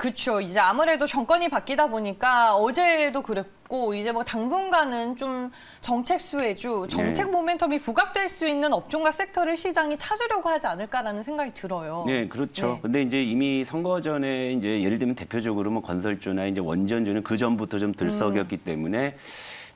그렇죠. 이제 아무래도 정권이 바뀌다 보니까 어제도 그랬고 이제 뭐 당분간은 좀 정책 수혜주, 정책 모멘텀이 부각될 수 있는 업종과 섹터를 시장이 찾으려고 하지 않을까라는 생각이 들어요. 네, 그렇죠. 네. 근데 이제 이미 선거 전에 이제 예를 들면 대표적으로 뭐 건설주나 이제 원전주는 그 전부터 좀 들썩였기 때문에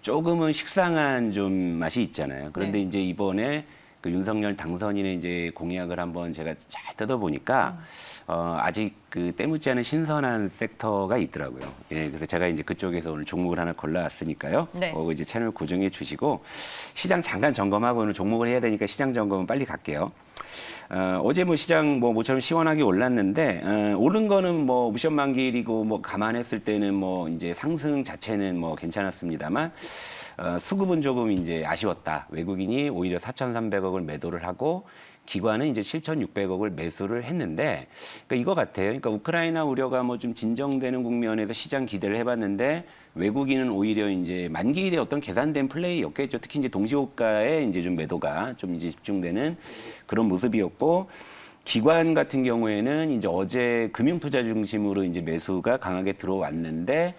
조금은 식상한 좀 맛이 있잖아요. 그런데 네. 이제 이번에 그 윤석열 당선인의 이제 공약을 한번 제가 잘 뜯어보니까 아직 그 때묻지 않은 신선한 섹터가 있더라고요. 예, 그래서 제가 이제 그쪽에서 오늘 종목을 하나 골라왔으니까요. 네. 이제 채널 고정해 주시고 시장 잠깐 점검하고 오늘 종목을 해야 되니까 시장 점검은 빨리 갈게요. 어제 뭐 시장 뭐 모처럼 시원하게 올랐는데 오른 거는 뭐 무시만길이고 뭐 감안했을 때는 뭐 이제 상승 자체는 뭐 괜찮았습니다만 수급은 조금 이제 아쉬웠다. 외국인이 오히려 4,300억을 매도를 하고 기관은 이제 7,600억을 매수를 했는데 그러니까 이거 같아요. 그러니까 우크라이나 우려가 뭐 좀 진정되는 국면에서 시장 기대를 해봤는데 외국인은 오히려 이제 만기일에 어떤 계산된 플레이였겠죠. 특히 이제 동시호가에 이제 좀 매도가 좀 이제 집중되는 그런 모습이었고 기관 같은 경우에는 이제 어제 금융투자 중심으로 이제 매수가 강하게 들어왔는데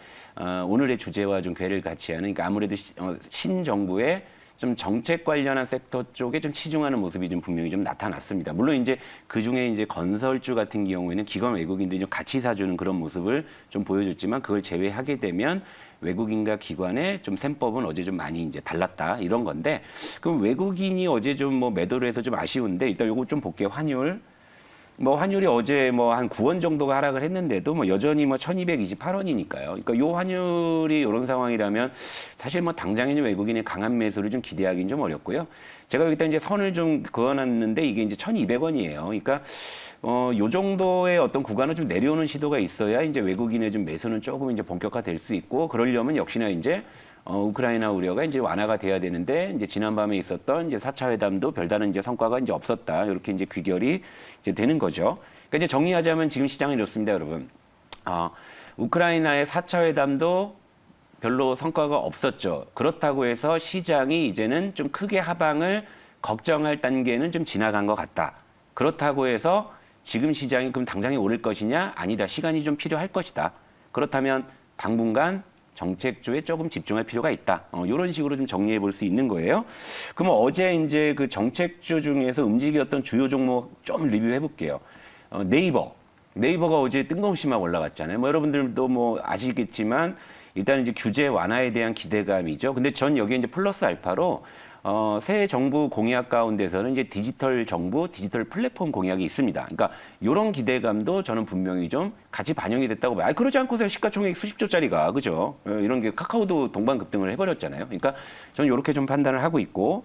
오늘의 주제와 좀 궤를 같이 하는 그러니까 아무래도 신정부의 좀 정책 관련한 섹터 쪽에 좀 치중하는 모습이 좀 분명히 좀 나타났습니다. 물론 이제 그 중에 이제 건설주 같은 경우에는 기관 외국인들이 좀 같이 사주는 그런 모습을 좀 보여줬지만 그걸 제외하게 되면 외국인과 기관의 좀 셈법은 어제 좀 많이 이제 달랐다 이런 건데 그럼 외국인이 어제 좀 뭐 매도를 해서 좀 아쉬운데 일단 요거 좀 볼게요. 환율. 뭐 환율이 어제 뭐 한 9원 정도가 하락을 했는데도 뭐 여전히 뭐 1228원이니까요. 그러니까 요 환율이 이런 상황이라면 사실 뭐 당장에는 외국인의 강한 매수를 좀 기대하기는 좀 어렵고요. 제가 여기다 이제 선을 좀 그어놨는데 이게 이제 1200원이에요. 그러니까 요 정도의 어떤 구간을 좀 내려오는 시도가 있어야 이제 외국인의 좀 매수는 조금 이제 본격화될 수 있고 그러려면 역시나 이제 우크라이나 우려가 이제 완화가 돼야 되는데 이제 지난밤에 있었던 이제 4차 회담도 별다른 이제 성과가 이제 없었다. 이렇게 이제 귀결이 이제 되는 거죠. 그러니까 이제 정리하자면 지금 시장이 이렇습니다, 여러분. 우크라이나의 4차 회담도 별로 성과가 없었죠. 그렇다고 해서 시장이 이제는 좀 크게 하방을 걱정할 단계는 좀 지나간 것 같다. 그렇다고 해서 지금 시장이 그럼 당장에 오를 것이냐? 아니다. 시간이 좀 필요할 것이다. 그렇다면 당분간 정책주에 조금 집중할 필요가 있다. 이런 식으로 좀 정리해 볼 수 있는 거예요. 그럼 어제 이제 그 정책주 중에서 움직였던 주요 종목 좀 리뷰해 볼게요. 네이버. 네이버가 어제 뜬금없이 막 올라갔잖아요. 뭐 여러분들도 뭐 아시겠지만 일단 이제 규제 완화에 대한 기대감이죠. 근데 전 여기에 이제 플러스 알파로 새 정부 공약 가운데서는 이제 디지털 정부, 디지털 플랫폼 공약이 있습니다. 그러니까 이런 기대감도 저는 분명히 좀 같이 반영이 됐다고 봐요. 그러지 않고서 시가총액 수십조짜리가 그죠? 이런 게 카카오도 동반 급등을 해버렸잖아요. 그러니까 저는 이렇게 좀 판단을 하고 있고.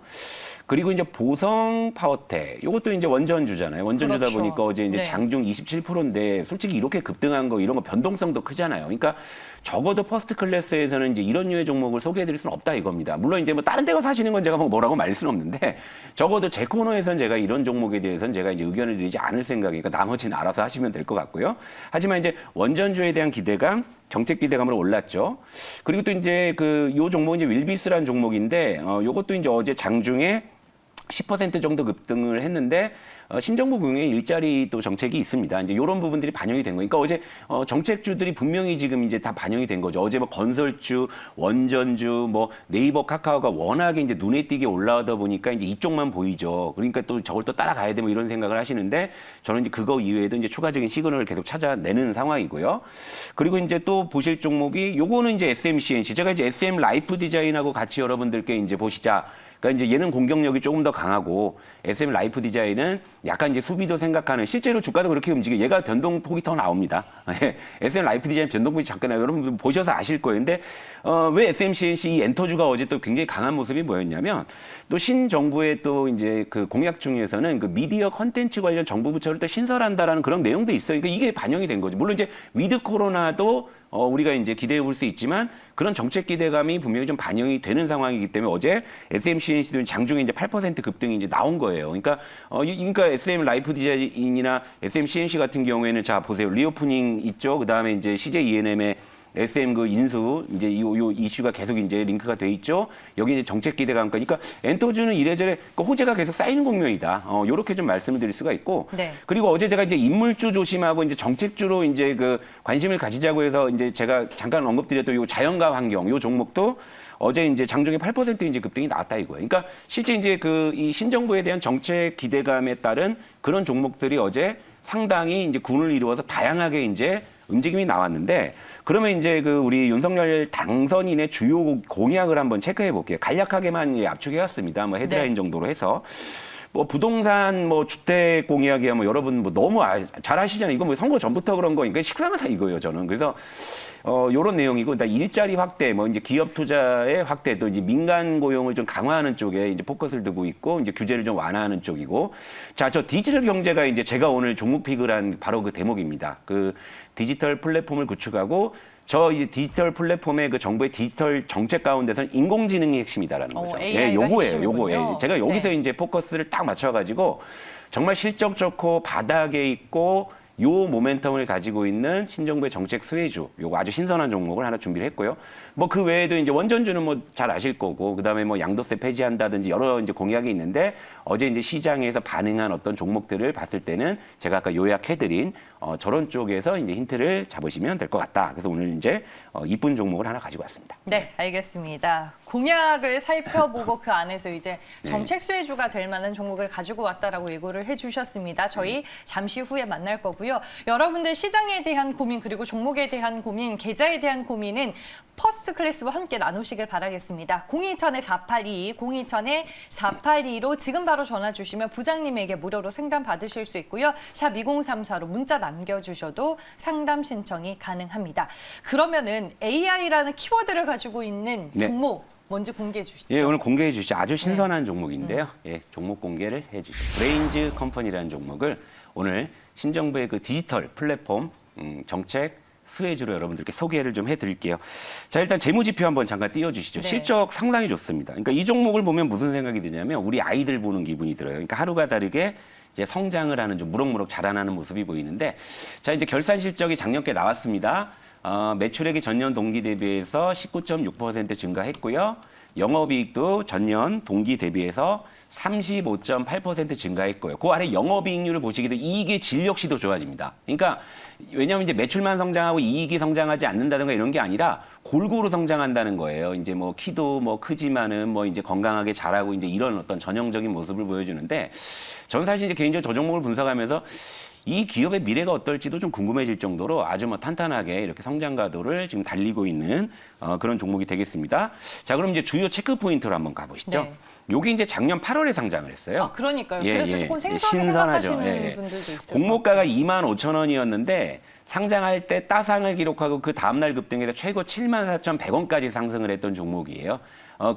그리고 이제 보성 파워텍, 이것도 이제 원전주잖아요. 원전주다 그렇죠. 보니까 어제 이제 네. 장중 27%인데 솔직히 이렇게 급등한 거 이런 거 변동성도 크잖아요. 그러니까 적어도 퍼스트 클래스에서는 이제 이런 류의 종목을 소개해드릴 수는 없다 이겁니다. 물론 이제 뭐 다른 데 가서 사시는 건 제가 뭐라고 말할 수는 없는데 적어도 제 코너에서는 제가 이런 종목에 대해서는 제가 이제 의견을 드리지 않을 생각이니까 나머지는 알아서 하시면 될 것 같고요. 하지만 이제 원전주에 대한 기대감, 정책 기대감으로 올랐죠. 그리고 또 이제 요 종목은 이제 윌비스라는 종목인데 요것도 이제 어제 장중에 10% 정도 급등을 했는데 신정부 경우에 일자리 또 정책이 있습니다. 이제 이런 부분들이 반영이 된 거니까 어제 정책주들이 분명히 지금 이제 다 반영이 된 거죠. 어제 뭐 건설주, 원전주, 뭐 네이버, 카카오가 워낙에 이제 눈에 띄게 올라오다 보니까 이제 이쪽만 보이죠. 그러니까 또 저걸 또 따라가야 돼 뭐 이런 생각을 하시는데 저는 이제 그거 이외에도 이제 추가적인 시그널을 계속 찾아내는 상황이고요. 그리고 이제 또 보실 종목이 요거는 이제 SMCNC. 제가 이제 SM 라이프 디자인하고 같이 여러분들께 이제 보시자. 그러니까 이제 얘는 공격력이 조금 더 강하고 SM 라이프 디자인은 약간 이제 수비도 생각하는 실제로 주가도 그렇게 움직여 얘가 변동폭이 더 나옵니다. SM 라이프 디자인 변동폭이 작게 나요. 여러분 보셔서 아실 거예요. 근데 왜 SMCNC 이 엔터주가 어제 또 굉장히 강한 모습이 뭐였냐면 또 신정부의 또 이제 그 공약 중에서는 그 미디어 컨텐츠 관련 정부 부처를 또 신설한다라는 그런 내용도 있어요. 그러니까 이게 반영이 된 거죠. 물론 이제 위드 코로나도 우리가 이제 기대해 볼 수 있지만 그런 정책 기대감이 분명히 좀 반영이 되는 상황이기 때문에 어제 SMCNC도 장중에 이제 8% 급등이 이제 나온 거예요. 그러니까 그러니까 SM 라이프 디자인이나 SMCNC 같은 경우에는 자 보세요. 리오프닝 있죠. 그다음에 이제 CJ E&M의 SM 그 인수 이제 요 이슈가 계속 이제 링크가 돼 있죠. 여기 이제 정책 기대감 그러니까 엔터주는 이래저래 그 호재가 계속 쌓이는 국면이다. 요렇게 좀 말씀을 드릴 수가 있고. 네. 그리고 어제 제가 이제 인물주 조심하고 이제 정책주로 이제 그 관심을 가지자고 해서 이제 제가 잠깐 언급드렸던 요 자연과 환경 요 종목도 어제 이제 장중에 8% 이제 급등이 나왔다 이거예요. 그러니까 실제 이제 그 이 신정부에 대한 정책 기대감에 따른 그런 종목들이 어제 상당히 이제 군을 이루어서 다양하게 이제 움직임이 나왔는데 그러면 이제 그 우리 윤석열 당선인의 주요 공약을 한번 체크해 볼게요. 간략하게만 압축해 왔습니다. 뭐 헤드라인 네. 정도로 정도로 해서. 뭐 부동산 뭐 주택 공약이야 뭐 여러분 뭐 너무 잘 아시잖아요. 이거 뭐 선거 전부터 그런 거니까 식상하다 이거예요, 저는. 그래서 요런 내용이고 일단 일자리 확대 뭐 이제 기업 투자의 확대 또 이제 민간 고용을 좀 강화하는 쪽에 이제 포커스를 두고 있고 이제 규제를 좀 완화하는 쪽이고 자, 저 디지털 경제가 이제 제가 오늘 종목 픽을 한 바로 그 대목입니다. 그 디지털 플랫폼을 구축하고 저 이제 디지털 플랫폼의 그 정부의 디지털 정책 가운데서는 인공지능이 핵심이다라는 거죠. AI가 요거예요, 핵심이군요. 요거예요. 제가 여기서 네. 이제 포커스를 딱 맞춰가지고 정말 실적 좋고 바닥에 있고 요 모멘텀을 가지고 있는 신정부의 정책 수혜주, 요거 아주 신선한 종목을 하나 준비를 했고요. 뭐 그 외에도 이제 원전주는 뭐 잘 아실 거고, 그 다음에 뭐 양도세 폐지한다든지 여러 이제 공약이 있는데 어제 이제 시장에서 반응한 어떤 종목들을 봤을 때는 제가 아까 요약해드린 저런 쪽에서 이제 힌트를 잡으시면 될 것 같다. 그래서 오늘 이제 이쁜 종목을 하나 가지고 왔습니다. 네, 알겠습니다. 공약을 살펴보고 그 안에서 이제 정책 수혜주가 될 만한 종목을 가지고 왔다라고 예고를 해주셨습니다. 저희 잠시 후에 만날 거고요. 여러분들 시장에 대한 고민 그리고 종목에 대한 고민, 계좌에 대한 고민은 퍼스트 클래스와 함께 나누시길 바라겠습니다. 02000-4822, 02000-4822로 지금 바로 전화 주시면 부장님에게 무료로 상담 받으실 수 있고요. 샵 2034로 문자 남겨주셔도 상담 신청이 가능합니다. 그러면은 AI라는 키워드를 가지고 있는 네. 종목 먼저 공개해 주시죠. 예, 오늘 공개해 주시죠. 아주 신선한 종목인데요. 예, 종목 공개를 해 주시죠. 브레인즈 컴퍼니라는 종목을 오늘 신정부의 그 디지털 플랫폼 정책 수혜주로 여러분들께 소개를 좀 해드릴게요. 자, 일단 재무지표 한번 잠깐 띄워주시죠. 네. 실적 상당히 좋습니다. 그러니까 이 종목을 보면 무슨 생각이 드냐면 우리 아이들 보는 기분이 들어요. 그러니까 하루가 다르게 이제 성장을 하는 좀 무럭무럭 자라나는 모습이 보이는데 자, 이제 결산 실적이 작년께 나왔습니다. 매출액이 전년 동기 대비해서 19.6% 증가했고요. 영업이익도 전년 동기 대비해서 35.8% 증가했고요. 그 아래 영업이익률을 보시기도 이익의 질 역시도 좋아집니다. 그러니까 왜냐하면 이제 매출만 성장하고 이익이 성장하지 않는다든가 이런 게 아니라 골고루 성장한다는 거예요. 이제 뭐 키도 뭐 크지만은 뭐 이제 건강하게 자라고 이제 이런 어떤 전형적인 모습을 보여주는데 저는 사실 이제 개인적으로 저 종목을 분석하면서 이 기업의 미래가 어떨지도 좀 궁금해질 정도로 아주 뭐 탄탄하게 이렇게 성장 가도를 지금 달리고 있는 그런 종목이 되겠습니다. 자, 그럼 이제 주요 체크 포인트로 한번 가보시죠. 네. 요게 이제 작년 8월에 상장을 했어요. 아, 그러니까요. 예, 그래서 예, 조금 예, 생소하게 신선하죠. 생각하시는 예, 예. 분들도 있어요. 공모가가 25,000원이었는데 상장할 때 따상을 기록하고 그 다음날 급등해서 최고 74,100원까지 상승을 했던 종목이에요.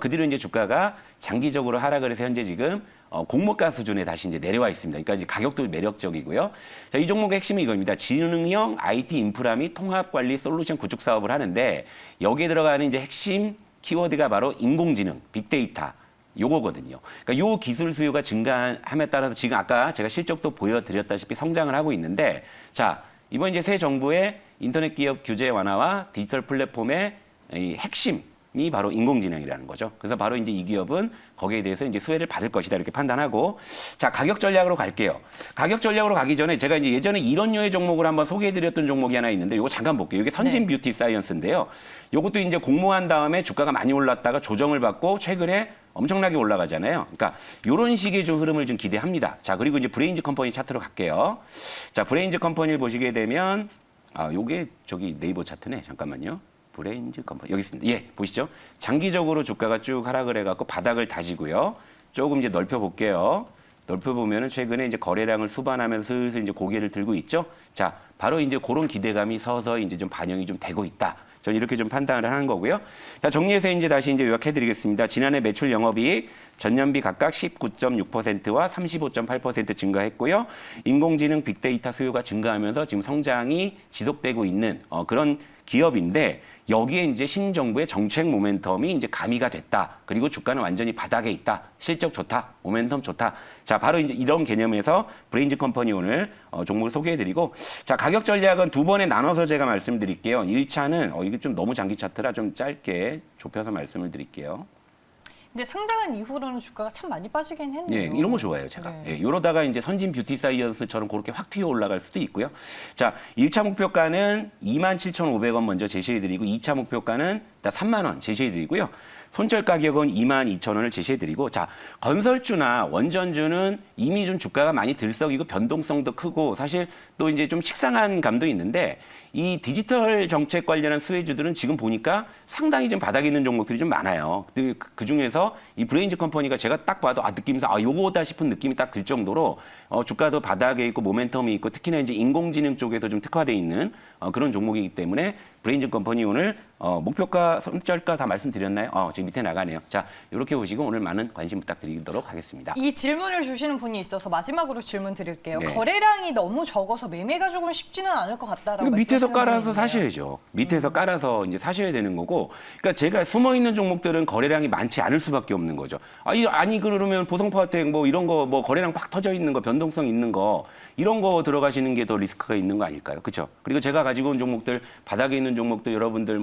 그 뒤로 이제 주가가 장기적으로 하락을 해서 현재 지금 공모가 수준에 다시 이제 내려와 있습니다. 그러니까 이제 가격도 매력적이고요. 자, 이 종목의 핵심이 이겁니다. 지능형 IT 인프라 및 통합 관리 솔루션 구축 사업을 하는데 여기에 들어가는 이제 핵심 키워드가 바로 인공지능, 빅데이터. 요거거든요. 그러니까 요 기술 수요가 증가함에 따라서 지금 아까 제가 실적도 보여드렸다시피 성장을 하고 있는데 자, 이번 이제 새 정부의 인터넷 기업 규제 완화와 디지털 플랫폼의 이 핵심이 바로 인공지능이라는 거죠. 그래서 바로 이제 이 기업은 거기에 대해서 이제 수혜를 받을 것이다 이렇게 판단하고 자, 가격 전략으로 갈게요. 가격 전략으로 가기 전에 제가 이제 예전에 이런 류의 종목을 한번 소개해드렸던 종목이 하나 있는데 이거 잠깐 볼게요. 이게 선진 뷰티 사이언스인데요. 이것도 이제 공모한 다음에 주가가 많이 올랐다가 조정을 받고 최근에 엄청나게 올라가잖아요. 그러니까 이런 식의 좀 흐름을 좀 기대합니다. 자, 그리고 이제 브레인즈 컴퍼니 차트로 갈게요. 자, 브레인즈 컴퍼니를 보시게 되면 요게 저기 네이버 차트네. 잠깐만요. 브레인즈 컴퍼니 여기 있습니다. 예, 보시죠. 장기적으로 주가가 쭉 하락을 해갖고 바닥을 다지고요. 조금 이제 넓혀 볼게요. 넓혀 보면은 최근에 이제 거래량을 수반하면서 슬슬 이제 고개를 들고 있죠. 자, 바로 이제 그런 기대감이 서서히 이제 좀 반영이 좀 되고 있다. 저는 이렇게 좀 판단을 하는 거고요. 자, 정리해서 이제 다시 이제 요약해드리겠습니다. 지난해 매출 영업이익 전년비 각각 19.6%와 35.8% 증가했고요. 인공지능 빅데이터 수요가 증가하면서 지금 성장이 지속되고 있는 그런 기업인데 여기에 이제 신정부의 정책 모멘텀이 이제 가미가 됐다. 그리고 주가는 완전히 바닥에 있다. 실적 좋다. 모멘텀 좋다. 자, 바로 이제 이런 개념에서 브레인즈 컴퍼니 오늘 종목을 소개해드리고, 자, 가격 전략은 두 번에 나눠서 제가 말씀드릴게요. 1차는 이게 좀 너무 장기 차트라 좀 짧게 좁혀서 말씀을 드릴게요. 근데 상장한 이후로는 주가가 참 많이 빠지긴 했네요. 예, 이런 거 좋아해요, 제가. 네. 예, 이러다가 이제 선진 뷰티 사이언스처럼 그렇게 확 튀어 올라갈 수도 있고요. 자, 1차 목표가는 27,500원 먼저 제시해드리고, 2차 목표가는 3만 원 제시해드리고요. 손절 가격은 22,000원을 제시해드리고, 자, 건설주나 원전주는 이미 좀 주가가 많이 들썩이고 변동성도 크고, 사실 또 이제 좀 식상한 감도 있는데, 이 디지털 정책 관련한 수혜주들은 지금 보니까 상당히 좀 바닥에 있는 종목들이 좀 많아요. 그 중에서 이 브레인즈 컴퍼니가 제가 딱 봐도 느낌상 요거다 싶은 느낌이 딱 들 정도로 주가도 바닥에 있고 모멘텀이 있고, 특히나 이제 인공지능 쪽에서 좀 특화돼 있는 그런 종목이기 때문에 브레인즈 컴퍼니 오늘 목표가, 손절가 다 말씀드렸나요? 지금 밑에 나가네요. 자, 이렇게 보시고 오늘 많은 관심 부탁드리도록 하겠습니다. 이 질문을 주시는 분이 있어서 마지막으로 질문 드릴게요. 네. 거래량이 너무 적어서 매매가 조금 쉽지는 않을 것 같다라고 이거 밑에서 말씀하시는 깔아서 분이 있네요. 사셔야죠. 밑에서 깔아서 이제 사셔야 되는 거고, 그러니까 제가 숨어 있는 종목들은 거래량이 많지 않을 수밖에 없는 거죠. 아니 그러면 보성파워텍 뭐 이런 거 뭐 거래량 팍 터져 있는 거, 변동성 있는 거 이런 거 들어가시는 게 더 리스크가 있는 거 아닐까요? 그렇죠? 그리고 제가 가지고 온 종목들, 바닥에 있는 종목들 여러분들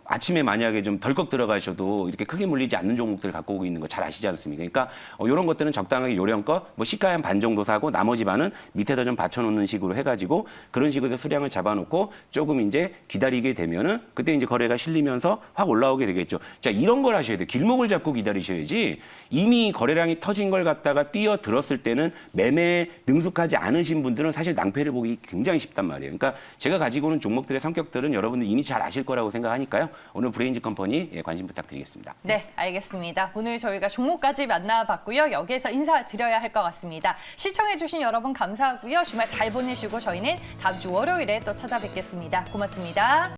아침에 만약에 좀 덜컥 들어가셔도 이렇게 크게 물리지 않는 종목들 갖고 오고 있는 거 잘 아시지 않습니까? 그러니까 이런 것들은 적당하게 요령껏 시가의 한 반 정도 사고 나머지 반은 밑에다 좀 받쳐놓는 식으로 해가지고 그런 식으로 해서 수량을 잡아놓고 조금 이제 기다리게 되면은 그때 이제 거래가 실리면서 확 올라오게 되겠죠. 자, 이런 걸 하셔야 돼요. 길목을 잡고 기다리셔야지 이미 거래량이 터진 걸 갖다가 뛰어들었을 때는 매매에 능숙하지 않으신 분들은 사실 낭패를 보기 굉장히 쉽단 말이에요. 그러니까 제가 가지고 오는 종목들의 성격들은 여러분들 이미 잘 아실 거라고 생각하니까요. 오늘 브레인즈 컴퍼니 관심 부탁드리겠습니다. 네, 알겠습니다. 오늘 저희가 종목까지 만나봤고요. 여기에서 인사드려야 할 것 같습니다. 시청해주신 여러분 감사하고요. 주말 잘 보내시고 저희는 다음 주 월요일에 또 찾아뵙겠습니다. 고맙습니다.